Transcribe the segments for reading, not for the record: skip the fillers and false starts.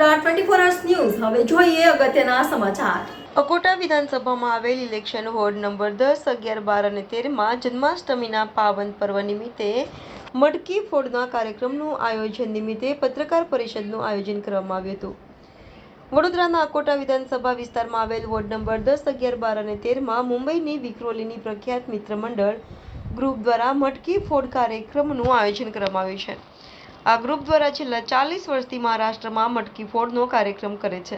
નમસ્કાર 24 hours news હવે જોઈએ અગત્યના સમાચાર। અકોટા વિધાનસભામાં આવેલ ઇલેક્શન વોર્ડ નંબર 10, 11, 12 અને 13માં જન્માષ્ટમીના પાવન પર્વ નિમિત્તે મટકી ફોડના કાર્યક્રમનું આયોજન નિમિત્તે પત્રકાર પરિષદનું આયોજન કરવામાં આવ્યું હતું। વડોદરાના અકોટા વિધાનસભા વિસ્તારમાં આવેલ વોર્ડ નંબર 10, 11, 12 અને 13માં મુંબઈની વિક્રોલીની પ્રખ્યાત મિત્ર મંડળ ગ્રુપ દ્વારા મટકી ફોડ કાર્યક્રમનું આયોજન કરવામાં આવ્યું છે। આ ગ્રુપ દ્વારા છેલ્લા 40 વર્ષથી મહારાષ્ટ્રમાં મટકી ફોડનો કાર્યક્રમ કરે છે।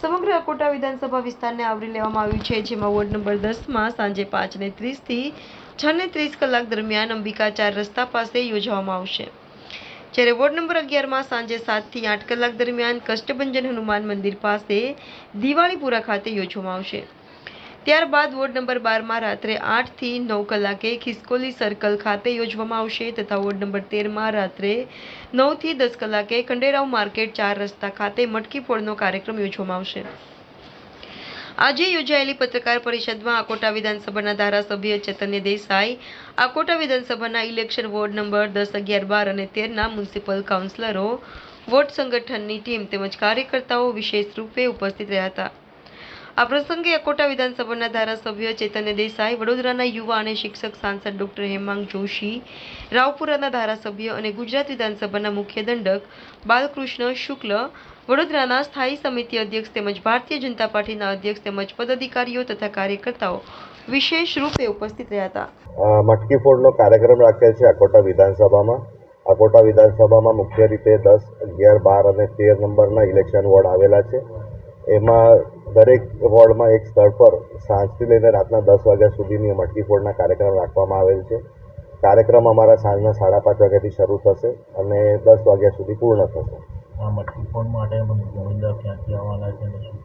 સમગ્ર અકોટા વિધાનસભા વિસ્તારને આવરી લેવામાં આવ્યું છે, જેમાં વોર્ડ નંબર 10માં સાંજે 5:30 થી 6:30 કલાક દરમિયાન અંબિકા 4 રસ્તા પાસે યોજવામાં આવશે, જ્યારે વોર્ડ નંબર 11માં સાંજે 7 થી 8 કલાક દરમિયાન કષ્ટભંજન હનુમાન મંદિર પાસે દિવાળીપુરા ખાતે યોજવામાં આવશે। ત્યારબાદ વોર્ડ નંબર 12માં રાત્રે 8 થી 9 કલાકે ખિસકોલી સર્કલ ખાતે યોજવામાં આવશે તથા વોર્ડ નંબર 13માં રાત્રે 9 થી 10 કલાકે ખંડેરાવ માર્કેટ 4 રસ્તા ખાતે મટકી ફોડનો કાર્યક્રમ યોજવામાં આવશે। આજે યોજાયેલી પત્રકાર પરિષદમાં અકોટા વિધાનસભાના ધારાસભ્ય ચૈતન્ય દેસાઈ, અકોટા વિધાનસભાના ઇલેક્શન વોર્ડ નંબર 10, 11, 12 અને 13ના મ્યુનિસિપલ કાઉન્સિલરો, વોર્ડ સંગઠનની ટીમ તેમજ કાર્યકર્તાઓ વિશેષ રૂપે ઉપસ્થિત રહ્યા હતા। આ પ્રસંગે અકોટા વિધાનસભાના ધારાસભ્ય ચૈતન્ય દેસાઈ, વડોદરાના યુવા અને શિક્ષક સાંસદ ડોક્ટર હેમાંગ જોશી, રાવપુરાના ધારાસભ્ય અને ગુજરાત વિધાનસભાના મુખ્ય દંડક બાલકૃષ્ણ શુક્લ, વડોદરાના સ્થાયી સમિતિ અધ્યક્ષ તેમજ ભારતીય જનતા પાર્ટીના અધ્યક્ષ તેમજ પદાધિકારીઓ તથા કાર્યકર્તાઓ વિશેષ રૂપે ઉપસ્થિત રહ્યા હતા। મટકી ફોડનો કાર્યક્રમ રાખેલ છે અકોટા વિધાનસભામાં। અકોટા વિધાનસભામાં મુખ્ય રીતે 10, 11, 12 અને 13 નંબરના ઇલેક્શન વોર્ડ આવેલા છે। એમાં દરેક વોર્ડમાં એક સ્થળ પર સાંજથી લઈને રાતના 10 વાગ્યા સુધીની મટકી ફોડના કાર્યક્રમ રાખવામાં આવેલ છે। કાર્યક્રમ અમારા સાંજના 5:30 વાગ્યાથી શરૂ થશે અને 10 વાગ્યા સુધી પૂર્ણ થશે। આ મટકી ફોડ માટે ગોવિંદા ક્યાંથી આવવાના છે અને શું?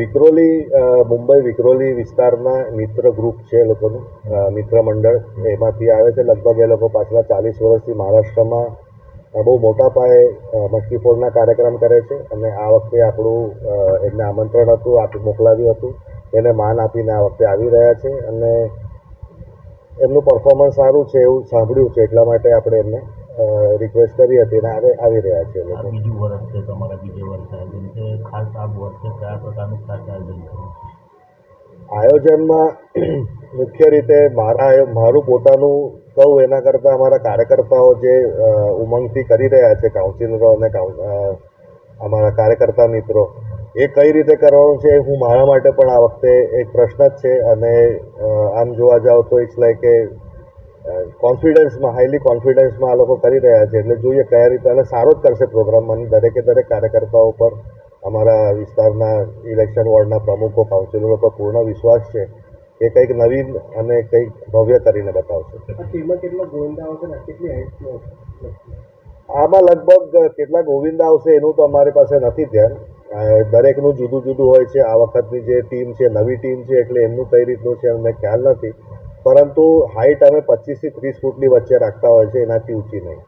વિક્રોલી, મુંબઈ વિક્રોલી વિસ્તારના મિત્ર ગ્રુપ છે, લોકોનું મિત્ર મંડળ એમાંથી આવે છે। લગભગ એ લોકો પાછલા 40 વર્ષથી મહારાષ્ટ્રમાં બહુ મોટા પાયે મટકી ફોડના કાર્યક્રમ કરે છે અને આ વખતે આપણું એમને આમંત્રણ હતું, મોકલાવ્યું હતું, એને માન આપીને આ વખતે આવી રહ્યા છે અને એમનું પરફોર્મન્સ સારું છે એવું સાંભળ્યું છે, એટલા માટે આપણે એમને રિક્વેસ્ટ કરી હતી અને આવી રહ્યા છે। બીજું વર્ષ છે તમારા, બીજે વર્ષ આયોજન છે, ખાસ આ વર્ષે કયા પ્રકારનું ખાસ આયોજન કર્યું છે? આયોજનમાં મુખ્ય રીતે મારું પોતાનું કહું એના કરતાં અમારા કાર્યકર્તાઓ જે ઉમંગથી કરી રહ્યા છે, કાઉન્સિલરો અને અમારા કાર્યકર્તા મિત્રો, એ કઈ રીતે કરવાનું છે હું મારા માટે પણ આ વખતે એક પ્રશ્ન જ છે અને આમ જોવા જાવ તો ઇટ્સ લાઈક કે કોન્ફિડન્સમાં, હાઈલી કોન્ફિડન્સમાં આ લોકો કરી રહ્યા છે, એટલે જોઈએ કયા રીતે અને સારો જ કરશે પ્રોગ્રામ। મને દરેકે દરેક કાર્યકર્તાઓ પર, અમારા વિસ્તારના ઇલેક્શન વોર્ડના પ્રમુખો, કાઉન્સિલરો પર પૂર્ણ વિશ્વાસ છે કે કંઈક નવીન અને કંઈક ભવ્ય કરીને બતાવશે। આમાં લગભગ કેટલા ગોવિંદા આવશે એનું તો અમારી પાસે નથી ધ્યાન, દરેકનું જુદું જુદું હોય છે। આ વખતની જે ટીમ છે, નવી ટીમ છે, એટલે એમનું કઈ રીતનું છે અમને ખ્યાલ નથી, પરંતુ હાઇટ અમે 25 થી 30 ફૂટની વચ્ચે રાખતા હોય છે, એનાથી ઊંચી નહીં।